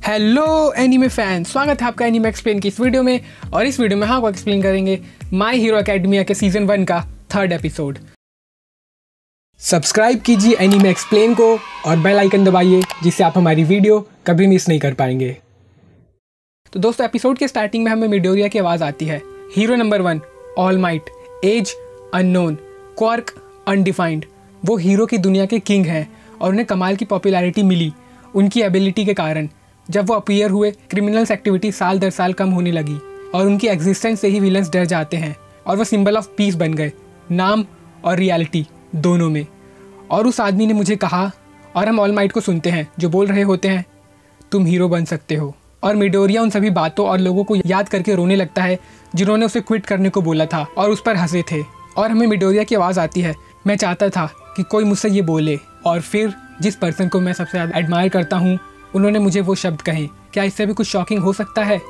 Hello anime fan, स्वागत है आपका एनीमे एक्सप्लेन की इस वीडियो में। और इस वीडियो में हम आपको एक्सप्लेन करेंगे माई हीरो एकेडमिया के सीजन 1 का 3rd एपिसोड। सब्सक्राइब कीजिए एनीमे एक्सप्लेन को और बेल आइकन दबाइए जिससे आप हमारी वीडियो कभी मिस नहीं कर पाएंगे। तो दोस्तों, एपिसोड के स्टार्टिंग में हमें मिडोरिया की आवाज़ आती है। Hero number 1 All Might, age unknown, quirk undefined. वो हीरो की दुनिया के किंग हैं और उन्हें कमाल की पॉपुलैरिटी मिली उनकी एबिलिटी के कारण। जब वो अपीयर हुए, क्रिमिनल्स एक्टिविटी साल दर साल कम होने लगी और उनकी एग्जिस्टेंस से ही विलन्स डर जाते हैं और वो सिंबल ऑफ पीस बन गए, नाम और रियलिटी दोनों में। और उस आदमी ने मुझे कहा, और हम ऑल माइट को सुनते हैं जो बोल रहे होते हैं, तुम हीरो बन सकते हो। और मिडोरिया उन सभी बातों और लोगों को याद करके रोने लगता है जिन्होंने उसे क्विट करने को बोला था और उस पर हंसे थे। और हमें मिडोरिया की आवाज़ आती है, मैं चाहता था कि कोई मुझसे ये बोले। और फिर जिस पर्सन को मैं सबसे ज़्यादा एडमायर करता हूँ, उन्होंने मुझे वो शब्द कहे। क्या इससे भी कुछ शॉकिंग हो सकता है?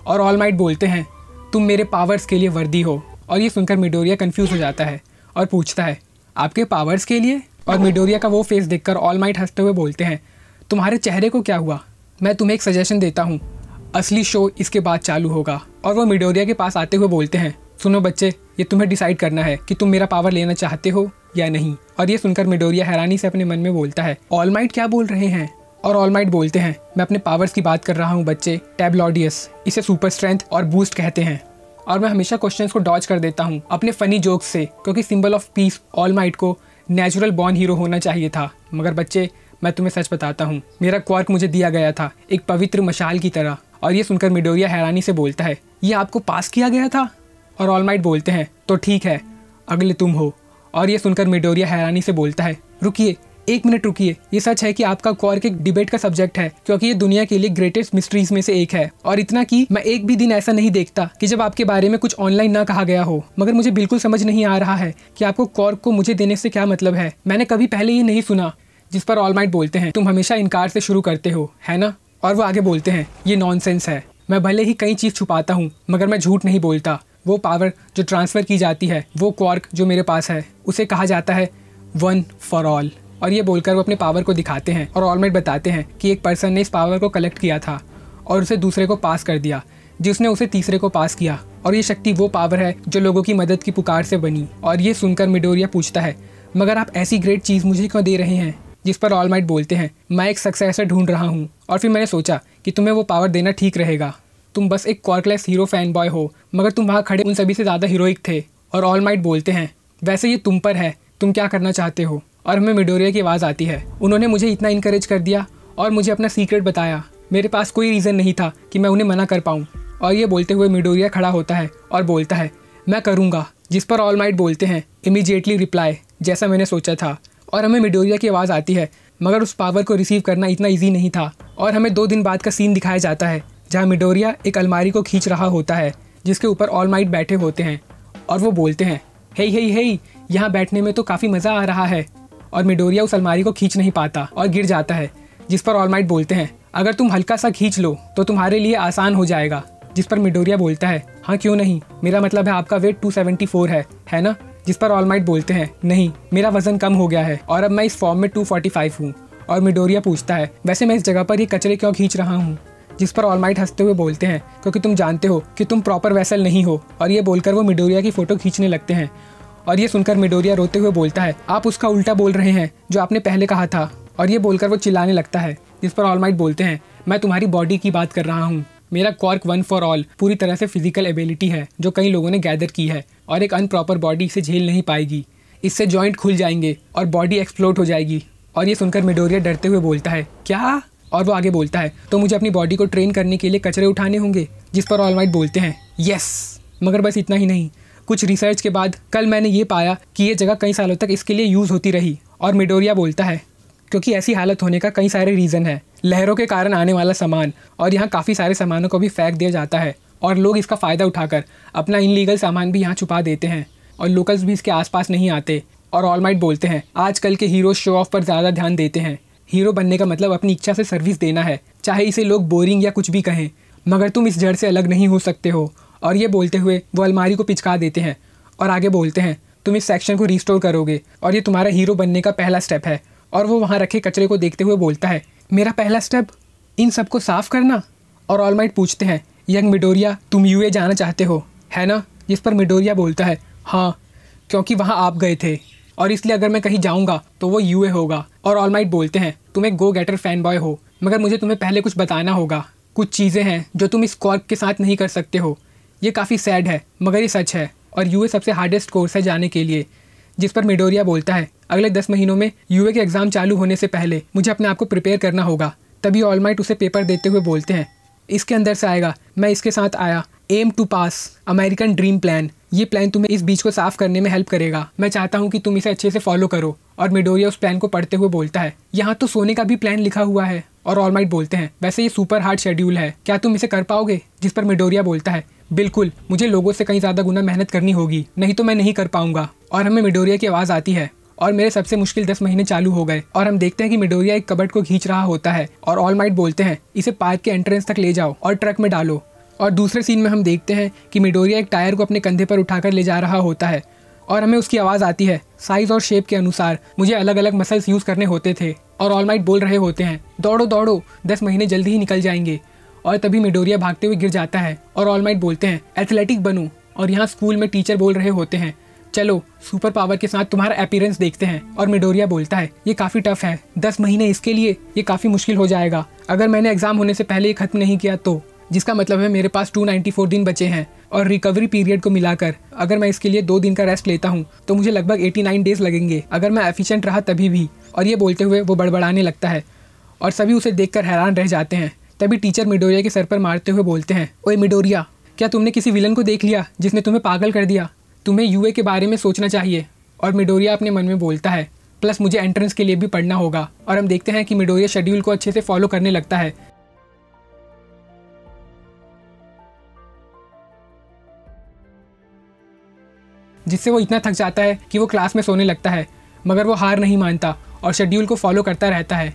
और ऑल माइट बोलते हैं, तुम मेरे पावर्स के लिए वर्दी हो। और ये सुनकर मिडोरिया कंफ्यूज हो जाता है और पूछता है, आपके पावर्स के लिए? और मिडोरिया का वो फेस देखकर ऑल माइट हंसते हुए बोलते हैं, तुम्हारे चेहरे को क्या हुआ? मैं तुम्हें एक सजेशन देता हूँ, असली शो इसके बाद चालू होगा। और वो मिडोरिया के पास आते हुए बोलते हैं, सुनो बच्चे, ये तुम्हें डिसाइड करना है कि तुम मेरा पावर लेना चाहते हो या नहीं। और ये सुनकर मिडोरिया हैरानी से अपने मन में बोलता है, ऑल माइट क्या बोल रहे हैं? और ऑल माइट बोलते हैं, मैं अपने पावर्स की बात कर रहा हूँ बच्चे, टैबलॉडियस, इसे सुपर स्ट्रेंथ और बूस्ट कहते हैं। और मैं हमेशा क्वेश्चंस को डॉज कर देता हूँ अपने फनी जोक्स से, क्योंकि symbol of peace all might को नेचुरल बॉर्न हीरो होना चाहिए था। मगर बच्चे, मैं तुम्हें सच बताता हूँ, मेरा क्वार्क मुझे दिया गया था एक पवित्र मशाल की तरह। और ये सुनकर मिडोरिया हैरानी से बोलता है, ये आपको पास किया गया था? और ऑल माइट बोलते हैं, तो ठीक है, अगले तुम हो। और ये सुनकर मिडोरिया हैरानी से बोलता है, रुकिए, 1 मिनट रुकिए। ये सच है कि आपका क्वार्क एक डिबेट का सब्जेक्ट है, क्योंकि ये दुनिया के लिए ग्रेटेस्ट मिस्ट्रीज में से एक है। और इतना कि मैं एक भी दिन ऐसा नहीं देखता कि जब आपके बारे में कुछ ऑनलाइन ना कहा गया हो। मगर मुझे बिल्कुल समझ नहीं आ रहा है कि आपको क्वार्क को मुझे देने से क्या मतलब है। मैंने कभी पहले ये नहीं सुना। जिस पर ऑल माइट बोलते हैं, तुम हमेशा इनकार से शुरू करते हो, है ना? और वो आगे बोलते हैं, ये नॉनसेंस है। मैं भले ही कई चीज़ छुपाता हूँ, मगर मैं झूठ नहीं बोलता। वो पावर जो ट्रांसफ़र की जाती है, वो क्वार्क जो मेरे पास है, उसे कहा जाता है वन फॉर ऑल। और ये बोलकर वो अपने पावर को दिखाते हैं और ऑल माइट बताते हैं कि एक पर्सन ने इस पावर को कलेक्ट किया था और उसे दूसरे को पास कर दिया, जिसने उसे तीसरे को पास किया। और ये शक्ति वो पावर है जो लोगों की मदद की पुकार से बनी। और ये सुनकर मिडोरिया पूछता है, मगर आप ऐसी ग्रेट चीज़ मुझे क्यों दे रहे हैं? जिस पर ऑल माइट बोलते हैं, मैं एक सक्सेसर ढूंढ रहा हूँ और फिर मैंने सोचा कि तुम्हें वो पावर देना ठीक रहेगा। तुम बस एक क्वार्कलेस हीरो फैन बॉय हो, मगर तुम वहाँ खड़े उन सभी से ज़्यादा हीरोइक थे। और ऑल माइट बोलते हैं, वैसे ये तुम पर है, तुम क्या करना चाहते हो? और हमें मिडोरिया की आवाज़ आती है, उन्होंने मुझे इतना इनकरेज कर दिया और मुझे अपना सीक्रेट बताया। मेरे पास कोई रीज़न नहीं था कि मैं उन्हें मना कर पाऊँ। और ये बोलते हुए मिडोरिया खड़ा होता है और बोलता है, मैं करूँगा। जिस पर ऑल माइट बोलते हैं, इमीडिएटली रिप्लाई, जैसा मैंने सोचा था। और हमें मिडोरिया की आवाज़ आती है, मगर उस पावर को रिसीव करना इतना ईजी नहीं था। और हमें 2 दिन बाद का सीन दिखाया जाता है जहाँ मिडोरिया एक अलमारी को खींच रहा होता है जिसके ऊपर ऑल माइट बैठे होते हैं। और वो बोलते हैं, हे हे हे, यहाँ बैठने में तो काफ़ी मज़ा आ रहा है। और मिडोरिया उस अलमारी को खींच नहीं पाता और गिर जाता है। जिस पर ऑल माइट बोलते हैं, अगर तुम हल्का सा खींच लो तो तुम्हारे लिए आसान हो जाएगा। जिस पर मिडोरिया बोलता है, हाँ क्यों नहीं, मेरा मतलब है आपका वेट 274 है ना? जिस पर ऑल माइट बोलते हैं, नहीं, मेरा वजन कम हो गया है और अब मैं इस फॉर्म में 245 हूँ। और मिडोरिया पूछता है, वैसे मैं इस जगह पर ये कचरे क्यों खींच रहा हूँ? जिस पर ऑल माइट हंसते हुए बोलते हैं, क्योंकि तुम जानते हो कि तुम प्रॉपर वेसल नहीं हो। और ये बोलकर वो मिडोरिया की फ़ोटो खींचने लगते हैं। और ये सुनकर मिडोरिया रोते हुए बोलता है, आप उसका उल्टा बोल रहे हैं जो आपने पहले कहा था। और ये बोलकर वो चिल्लाने लगता है। जिस पर ऑल माइट बोलते हैं, मैं तुम्हारी बॉडी की बात कर रहा हूँ। मेरा क्वार्क वन फॉर ऑल पूरी तरह से फिजिकल एबिलिटी है जो कई लोगों ने गैदर की है और एक अनप्रॉपर बॉडी इसे झेल नहीं पाएगी। इससे जॉइंट खुल जाएंगे और बॉडी एक्सप्लोड हो जाएगी। और ये सुनकर मिडोरिया डरते हुए बोलता है, क्या? और वो आगे बोलता है, तो मुझे अपनी बॉडी को ट्रेन करने के लिए कचरे उठाने होंगे। जिस पर ऑल माइट बोलते हैं, यस, मगर बस इतना ही नहीं, कुछ रिसर्च के बाद कल मैंने ये पाया कि ये जगह कई सालों तक इसके लिए यूज़ होती रही। और मिडोरिया बोलता है, क्योंकि ऐसी हालत होने का कई सारे रीज़न है, लहरों के कारण आने वाला सामान, और यहाँ काफ़ी सारे सामानों को भी फेंक दिया जाता है और लोग इसका फ़ायदा उठाकर अपना इनलीगल सामान भी यहाँ छुपा देते हैं और लोकल्स भी इसके आसपास नहीं आते। और ऑल माइट बोलते हैं, आजकल के हीरो शो ऑफ पर ज़्यादा ध्यान देते हैं। हीरो बनने का मतलब अपनी इच्छा से सर्विस देना है, चाहे इसे लोग बोरिंग या कुछ भी कहें, मगर तुम इस जड़ से अलग नहीं हो सकते हो। और ये बोलते हुए वो अलमारी को पिचका देते हैं और आगे बोलते हैं, तुम इस सेक्शन को रिस्टोर करोगे और ये तुम्हारा हीरो बनने का पहला स्टेप है। और वो वहाँ रखे कचरे को देखते हुए बोलता है, मेरा पहला स्टेप? इन सबको साफ करना? और ऑल माइट पूछते हैं, यंग मिडोरिया, तुम यूए जाना चाहते हो, है ना? जिस पर मिडोरिया बोलता है, हाँ, क्योंकि वहाँ आप गए थे और इसलिए अगर मैं कहीं जाऊँगा तो वो यूए होगा। और ऑल माइट बोलते हैं, तुम एक गो गेटर फैन बॉय हो, मगर मुझे तुम्हें पहले कुछ बताना होगा। कुछ चीज़ें हैं जो तुम इस कॉर्प के साथ नहीं कर सकते हो। ये काफ़ी सैड है मगर ये सच है, और यूए सबसे हार्डेस्ट कोर्स है जाने के लिए। जिस पर मिडोरिया बोलता है, अगले 10 महीनों में यूए के एग्ज़ाम चालू होने से पहले मुझे अपने आप को प्रिपेयर करना होगा। तभी ऑल माइट उसे पेपर देते हुए बोलते हैं, इसके अंदर से आएगा, मैं इसके साथ आया, aim to pass American dream plan. ये प्लान तुम्हें इस बीच को साफ करने में हेल्प करेगा। मैं चाहता हूँ कि तुम इसे अच्छे से फॉलो करो। और मिडोरिया उस प्लान को पढ़ते हुए बोलता है, यहाँ तो सोने का भी प्लान लिखा हुआ है। और ऑल माइट बोलते हैं, वैसे ये सुपर हार्ड शेड्यूल है, क्या तुम इसे कर पाओगे? जिस पर मिडोरिया बोलता है, बिल्कुल, मुझे लोगों से कहीं ज़्यादा गुना मेहनत करनी होगी, नहीं तो मैं नहीं कर पाऊंगा। और हमें मिडोरिया की आवाज़ आती है, और मेरे सबसे मुश्किल 10 महीने चालू हो गए। और हम देखते हैं कि मिडोरिया एक कबर्ड को खींच रहा होता है, और ऑल माइट बोलते हैं, इसे पार्क के एंट्रेंस तक ले जाओ और ट्रक में डालो। और दूसरे सीन में हम देखते हैं कि मिडोरिया एक टायर को अपने कंधे पर उठाकर ले जा रहा होता है, और हमें उसकी आवाज़ आती है, साइज़ और शेप के अनुसार मुझे अलग अलग मसल्स यूज़ करने होते थे। और ऑल माइट बोल रहे होते हैं, दौड़ो दौड़ो, 10 महीने जल्दी ही निकल जाएंगे। और तभी मिडोरिया भागते हुए गिर जाता है, और ऑल माइट बोलते हैं, एथलेटिक बनो। और यहाँ स्कूल में टीचर बोल रहे होते हैं, चलो सुपर पावर के साथ तुम्हारा अपीयरेंस देखते हैं। और मिडोरिया बोलता है, ये काफ़ी टफ है, 10 महीने इसके लिए, ये काफ़ी मुश्किल हो जाएगा। अगर मैंने एग्ज़ाम होने से पहले ये ख़त्म नहीं किया तो, जिसका मतलब है मेरे पास 294 दिन बचे हैं। और रिकवरी पीरियड को मिलाकर अगर मैं इसके लिए 2 दिन का रेस्ट लेता हूँ तो मुझे लगभग 89 डेज लगेंगे, अगर मैं एफिशिएंट रहा तभी भी। और ये बोलते हुए वो बड़बड़ाने लगता है, और सभी उसे देखकर हैरान रह जाते हैं। तभी टीचर मिडोरिया के सर पर मारते हुए बोलते हैं, ओए मिडोरिया, क्या तुमने किसी विलन को देख लिया जिसने तुम्हें पागल कर दिया? तुम्हें यूए के बारे में सोचना चाहिए। और मिडोरिया अपने मन में बोलता है, प्लस मुझे एंट्रेंस के लिए भी पढ़ना होगा। और हम देखते हैं कि मिडोरिया शेड्यूल को अच्छे से फॉलो करने लगता है, जिससे वो इतना थक जाता है कि वो क्लास में सोने लगता है। मगर वो हार नहीं मानता और शेड्यूल को फॉलो करता रहता है।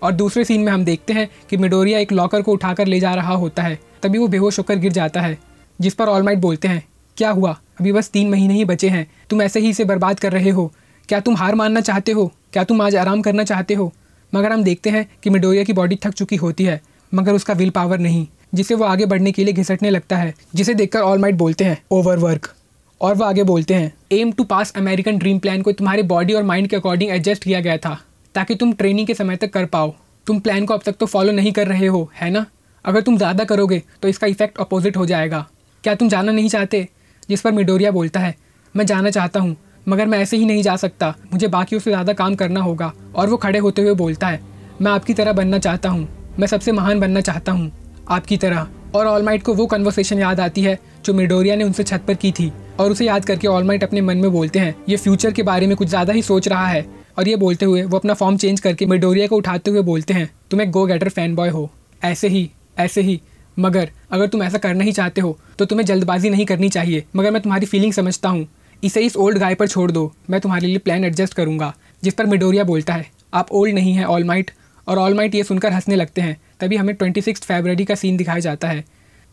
और दूसरे सीन में हम देखते हैं कि मिडोरिया एक लॉकर को उठाकर ले जा रहा होता है। तभी वो बेहोश होकर गिर जाता है, जिस पर ऑल माइट बोलते हैं, क्या हुआ? अभी बस 3 महीने ही बचे हैं, तुम ऐसे ही इसे बर्बाद कर रहे हो। क्या तुम हार मानना चाहते हो? क्या तुम आज आराम करना चाहते हो? मगर हम देखते हैं कि मिडोरिया की बॉडी थक चुकी होती है, मगर उसका विल पावर नहीं, जिससे वो आगे बढ़ने के लिए घिसटने लगता है। जिसे देखकर ऑल माइट बोलते हैं, ओवरवर्क। और वो आगे बोलते हैं, aim to pass American dream plan को तुम्हारे बॉडी और माइंड के अकॉर्डिंग एडजस्ट किया गया था, ताकि तुम ट्रेनिंग के समय तक कर पाओ। तुम प्लान को अब तक तो फॉलो नहीं कर रहे हो, है ना? अगर तुम ज़्यादा करोगे तो इसका इफेक्ट अपोजिट हो जाएगा। क्या तुम जाना नहीं चाहते? जिस पर मिडोरिया बोलता है, मैं जाना चाहता हूँ, मगर मैं ऐसे ही नहीं जा सकता, मुझे बाकियों से ज़्यादा काम करना होगा। और वो खड़े होते हुए बोलता है, मैं आपकी तरह बनना चाहता हूँ, मैं सबसे महान बनना चाहता हूँ आपकी तरह। और ऑल माइट को वो कन्वर्सेशन याद आती है जो मिडोरिया ने उनसे छत पर की थी, और उसे याद करके ऑल माइट अपने मन में बोलते हैं, ये फ्यूचर के बारे में कुछ ज़्यादा ही सोच रहा है। और ये बोलते हुए वो अपना फॉर्म चेंज करके मिडोरिया को उठाते हुए बोलते हैं, तुम एक गो गेटर फैन बॉय हो, ऐसे ही। मगर अगर तुम ऐसा करना ही चाहते हो तो तुम्हें जल्दबाजी नहीं करनी चाहिए। मगर मैं तुम्हारी फीलिंग समझता हूँ, इसे इस ओल्ड गाय पर छोड़ दो, मैं तुम्हारे लिए प्लान एडजस्ट करूँगा। जिस पर मिडोरिया बोलता है, आप ओल्ड नहीं हैं ऑल माइट। और ऑल माइट ये सुनकर हंसने लगते हैं। तभी हमें 26 फरवरी का सीन दिखाया जाता है,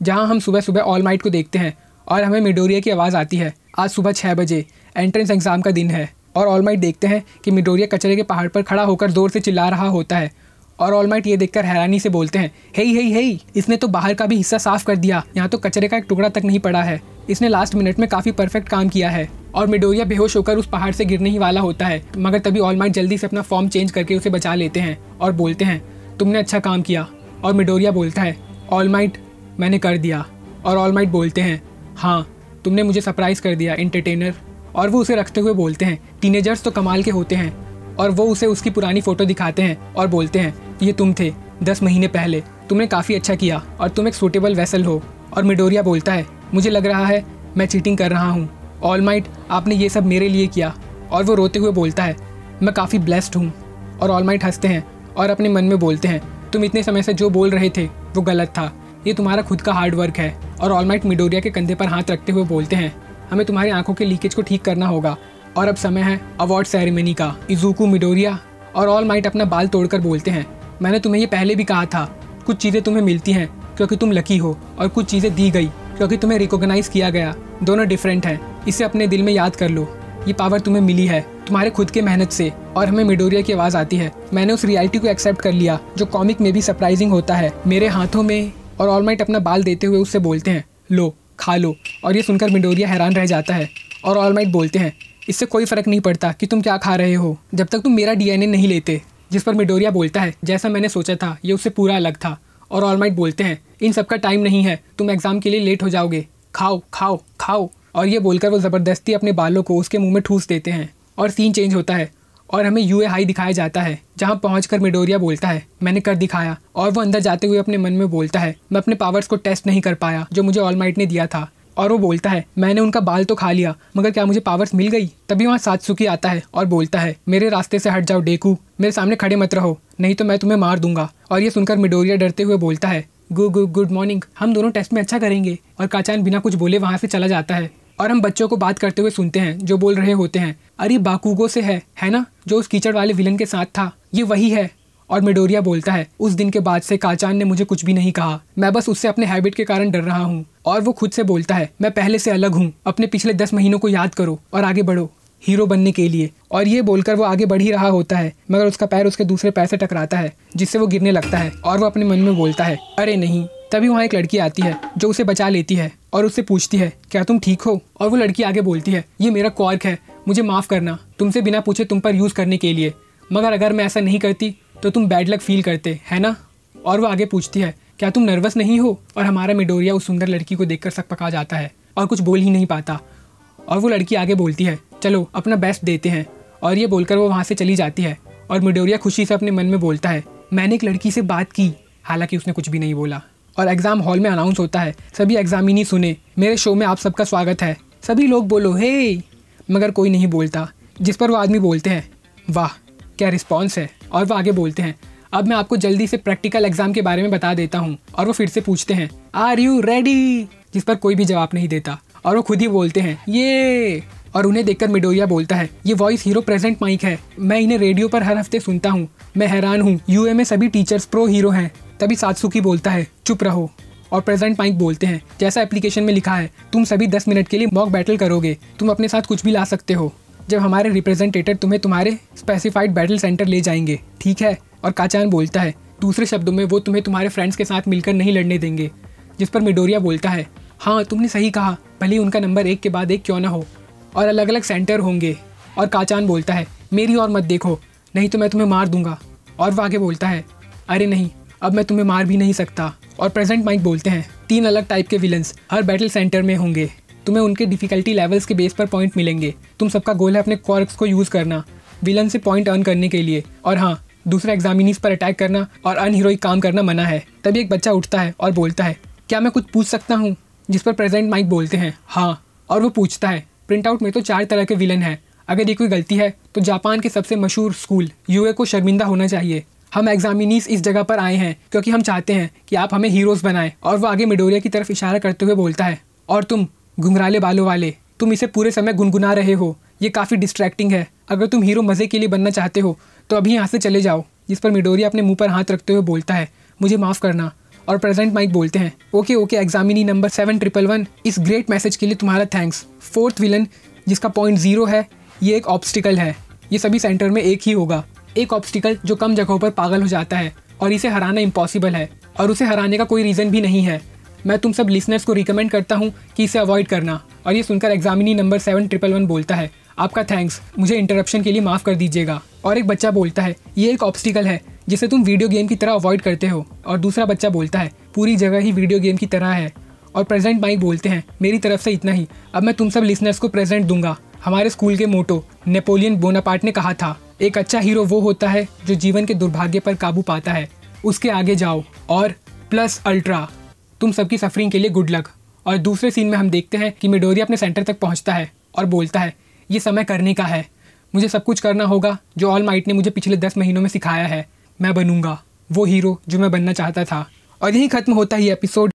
जहाँ हम सुबह सुबह ऑल माइट को देखते हैं, और हमें मिडोरिया की आवाज़ आती है, आज सुबह 6 बजे एंट्रेंस एग्ज़ाम का दिन है। और ऑल माइट देखते हैं कि मिडोरिया कचरे के पहाड़ पर खड़ा होकर ज़ोर से चिल्ला रहा होता है। और ऑल माइट ये देखकर हैरानी से बोलते हैं, हे, इसने तो बाहर का भी हिस्सा साफ कर दिया, यहाँ तो कचरे का एक टुकड़ा तक नहीं पड़ा है। इसने लास्ट मिनट में काफ़ी परफेक्ट काम किया है। और मिडोरिया बेहोश होकर उस पहाड़ से गिरने ही वाला होता है, मगर तभी ऑल माइट जल्दी से अपना फॉर्म चेंज करके उसे बचा लेते हैं और बोलते हैं, तुमने अच्छा काम किया। और मिडोरिया बोलता है, ऑल माइट, मैंने कर दिया। और ऑल माइट बोलते हैं, हाँ, तुमने मुझे सरप्राइज़ कर दिया, एंटरटेनर। और वो उसे रखते हुए बोलते हैं, टीनेजर्स तो कमाल के होते हैं। और वो उसे उसकी पुरानी फ़ोटो दिखाते हैं और बोलते हैं, ये तुम थे 10 महीने पहले, तुमने काफ़ी अच्छा किया और तुम एक सूटेबल वेसल हो। और मिडोरिया बोलता है, मुझे लग रहा है मैं चीटिंग कर रहा हूँ ऑल माइट, आपने ये सब मेरे लिए किया। और वो रोते हुए बोलता है, मैं काफ़ी ब्लेस्ड हूँ। और ऑल माइट हंसते हैं और अपने मन में बोलते हैं, तुम इतने समय से जो बोल रहे थे वो गलत था, ये तुम्हारा खुद का हार्ड वर्क है। और ऑल माइट मिडोरिया के कंधे पर हाथ रखते हुए बोलते हैं, हमें तुम्हारी आंखों के लीकेज को ठीक करना होगा। और अब समय है अवार्ड सेरेमनी का। इजुको, मिडोरिया और ऑल माइट अपना बाल तोड़कर बोलते हैं, मैंने तुम्हें ये पहले भी कहा था, कुछ चीज़ें तुम्हें मिलती हैं क्योंकि तुम लकी हो, और कुछ चीज़ें दी गई क्योंकि तुम्हें रिकॉग्नाइज़ किया गया। दोनों डिफरेंट हैं, इसे अपने दिल में याद कर लो। ये पावर तुम्हें मिली है तुम्हारे खुद के मेहनत से। और हमें मिडोरिया की आवाज़ आती है, मैंने उस रियलिटी को एक्सेप्ट कर लिया जो कॉमिक में भी सरप्राइजिंग होता है मेरे हाथों में। और ऑल माइट अपना बाल देते हुए उससे बोलते हैं, लो खा लो। और ये सुनकर मिडोरिया हैरान रह जाता है और ऑल माइट बोलते हैं, इससे कोई फ़र्क नहीं पड़ता कि तुम क्या खा रहे हो जब तक तुम मेरा DNA नहीं लेते। जिस पर मिडोरिया बोलता है, जैसा मैंने सोचा था ये उससे पूरा अलग था। और ऑल माइट बोलते हैं, इन सब का टाइम नहीं है, तुम एग्ज़ाम के लिए लेट हो जाओगे, खाओ खाओ खाओ। और ये बोलकर वो ज़बरदस्ती अपने बालों को उसके मुंह में ठूस देते हैं और सीन चेंज होता है और हमें UA हाई दिखाया जाता है, जहाँ पहुँचकर मिडोरिया बोलता है, मैंने कर दिखाया। और वो अंदर जाते हुए अपने मन में बोलता है, मैं अपने पावर्स को टेस्ट नहीं कर पाया जो मुझे ऑल माइट ने दिया था। और वो बोलता है, मैंने उनका बाल तो खा लिया मगर क्या मुझे पावर्स मिल गई? तभी वहाँ सात्सुकी आता है और बोलता है, मेरे रास्ते से हट जाओ डेकू, मेरे सामने खड़े मत रहो नहीं तो मैं तुम्हें मार दूंगा। और ये सुनकर मिडोरिया डरते हुए बोलता है, गुड मॉर्निंग, हम दोनों टेस्ट में अच्छा करेंगे। और काचान बिना कुछ बोले वहाँ से चला जाता है। और हम बच्चों को बात करते हुए सुनते हैं जो बोल रहे होते हैं, अरे बाकुगो से है ना, जो उस कीचड़ वाले विलन के साथ था, ये वही है। और मिडोरिया बोलता है, उस दिन के बाद से काचान ने मुझे कुछ भी नहीं कहा, मैं बस उससे अपने हैबिट के कारण डर रहा हूँ। और वो खुद से बोलता है, मैं पहले से अलग हूँ, अपने पिछले 10 महीनों को याद करो और आगे बढ़ो हीरो बनने के लिए। और ये बोलकर वो आगे बढ़ ही रहा होता है मगर उसका पैर उसके दूसरे पैर से टकराता है जिससे वो गिरने लगता है। और वो अपने मन में बोलता है, अरे नहीं। तभी वहाँ एक लड़की आती है जो उसे बचा लेती है और उससे पूछती है, क्या तुम ठीक हो? और वो लड़की आगे बोलती है, ये मेरा क्वार्क है, मुझे माफ़ करना तुमसे बिना पूछे तुम पर यूज़ करने के लिए, मगर अगर मैं ऐसा नहीं करती तो तुम बैड लक फील करते है ना। और वो आगे पूछती है, क्या तुम नर्वस नहीं हो? और हमारा मिडोरिया उस सुंदर लड़की को देखकर सकपका जाता है और कुछ बोल ही नहीं पाता। और वो लड़की आगे बोलती है, चलो अपना बेस्ट देते हैं। और ये बोलकर वो वहाँ से चली जाती है। और मिडोरिया खुशी से अपने मन में बोलता है, मैंने एक लड़की से बात की, हालांकि उसने कुछ भी नहीं बोला। और एग्ज़ाम हॉल में अनाउंस होता है, सभी एग्जामिनी सुने, मेरे शो में आप सबका स्वागत है, सभी लोग बोलो हे। मगर कोई नहीं बोलता, जिस पर वो आदमी बोलते हैं, वाह क्या रिस्पॉन्स है। और वो आगे बोलते हैं, अब मैं आपको जल्दी से प्रैक्टिकल एग्जाम के बारे में बता देता हूँ। और वो फिर से पूछते हैं, आर यू रेडी? जिस पर कोई भी जवाब नहीं देता और वो खुद ही बोलते हैं, ये। और उन्हें देखकर मिडोरिया बोलता है, ये वॉइस हीरो प्रेजेंट माइक है, मैं इन्हें रेडियो पर हर हफ्ते सुनता हूँ, मैं हैरान हूँ, UA में सभी टीचर्स प्रो हीरो हैं। तभी सात्सुकी बोलता है, चुप रहो। और प्रेजेंट माइक बोलते हैं, जैसा एप्लीकेशन में लिखा है, तुम सभी 10 मिनट के लिए मॉक बैटल करोगे, तुम अपने साथ कुछ भी ला सकते हो, जब हमारे रिप्रेजेंटेटर तुम्हें तुम्हारे स्पेसिफाइड बैटल सेंटर ले जाएंगे, ठीक है? और काचान बोलता है, दूसरे शब्दों में वो तुम्हें तुम्हारे फ्रेंड्स के साथ मिलकर नहीं लड़ने देंगे। जिस पर मिडोरिया बोलता है, हाँ तुमने सही कहा, भले ही उनका नंबर एक के बाद एक क्यों ना हो और अलग अलग सेंटर होंगे। और काचान बोलता है, मेरी और मत देखो नहीं तो मैं तुम्हें मार दूंगा। और वो आगे बोलता है, अरे नहीं, अब मैं तुम्हें मार भी नहीं सकता। और प्रेजेंट माइक बोलते हैं, 3 अलग टाइप के विलन्स हर बैटल सेंटर में होंगे, तुम्हें उनके डिफिकल्टी लेवल्स के बेस पर पॉइंट मिलेंगे, तुम सबका गोल है अपने क्वार्क्स को यूज़ करना विलन से पॉइंट अर्न करने के लिए। और हाँ, दूसरे एग्जामिनीज पर अटैक करना और अनहीरोइक काम करना मना है। तभी एक बच्चा उठता है और बोलता है, क्या मैं कुछ पूछ सकता हूँ? जिस पर प्रेजेंट माइक बोलते हैं, हाँ। और वो पूछता है, प्रिंट आउट में तो 4 तरह के विलन हैं, अगर ये कोई गलती है तो जापान के सबसे मशहूर स्कूल UA को शर्मिंदा होना चाहिए। हम एग्जामिनीज इस जगह पर आए हैं क्योंकि हम चाहते हैं कि आप हमें हीरोज़ बनाएं। और वो आगे मिडोरिया की तरफ इशारा करते हुए बोलता है, और तुम घुंघराले बालों वाले, तुम इसे पूरे समय गुनगुना रहे हो, ये काफ़ी डिस्ट्रैक्टिंग है, अगर तुम हीरो मज़े के लिए बनना चाहते हो तो अभी यहाँ से चले जाओ। जिस पर मिडोरिया अपने मुंह पर हाथ रखते हुए बोलता है, मुझे माफ़ करना। और प्रेजेंट माइक बोलते हैं, ओके एग्जामिनी नंबर 7111, इस ग्रेट मैसेज के लिए तुम्हारा थैंक्स। 4th विलन जिसका पॉइंट 0 है, ये एक ऑब्स्टिकल है, ये सभी सेंटर में एक ही होगा, एक ऑब्स्टिकल जो कम जगहों पर पागल हो जाता है और इसे हराना इम्पॉसिबल है और उसे हराने का कोई रीज़न भी नहीं है। मैं तुम सब लिसनर्स को रिकमेंड करता हूँ कि इसे अवॉइड करना। और ये सुनकर एग्जामिनी नंबर 7111 बोलता है, आपका थैंक्स, मुझे इंटरप्शन के लिए माफ़ कर दीजिएगा। और एक बच्चा बोलता है, ये एक ऑब्स्टिकल है जिसे तुम वीडियो गेम की तरह अवॉइड करते हो। और दूसरा बच्चा बोलता है, पूरी जगह ही वीडियो गेम की तरह है। और प्रेजेंट माइक बोलते हैं, मेरी तरफ से इतना ही, अब मैं तुम सब लिसनर्स को प्रेजेंट दूंगा। हमारे स्कूल के मोटो नेपोलियन बोनापार्ट ने कहा था, एक अच्छा हीरो वो होता है जो जीवन के दुर्भाग्य पर काबू पाता है, उसके आगे जाओ और प्लस अल्ट्रा। तुम सबकी सफरिंग के लिए गुड लक। और दूसरे सीन में हम देखते हैं कि मिडोरिया अपने सेंटर तक पहुंचता है और बोलता है, ये समय करने का है, मुझे सब कुछ करना होगा जो ऑल माइट ने मुझे पिछले 10 महीनों में सिखाया है, मैं बनूंगा वो हीरो जो मैं बनना चाहता था। और यही खत्म होता है ये एपिसोड।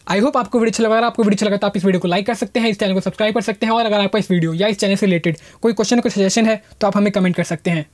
आई होप आपको वीडियो अच्छा लगा। अगर आपको वीडियो अच्छा लगा तो आप इस वीडियो को लाइक कर सकते हैं, इस चैनल को सब्सक्राइब कर सकते हैं। और अगर आपका इस वीडियो या इस चैनल से रिलेटेड कोई क्वेश्चन कोई सजेशन है तो आप हमें कमेंट कर सकते हैं।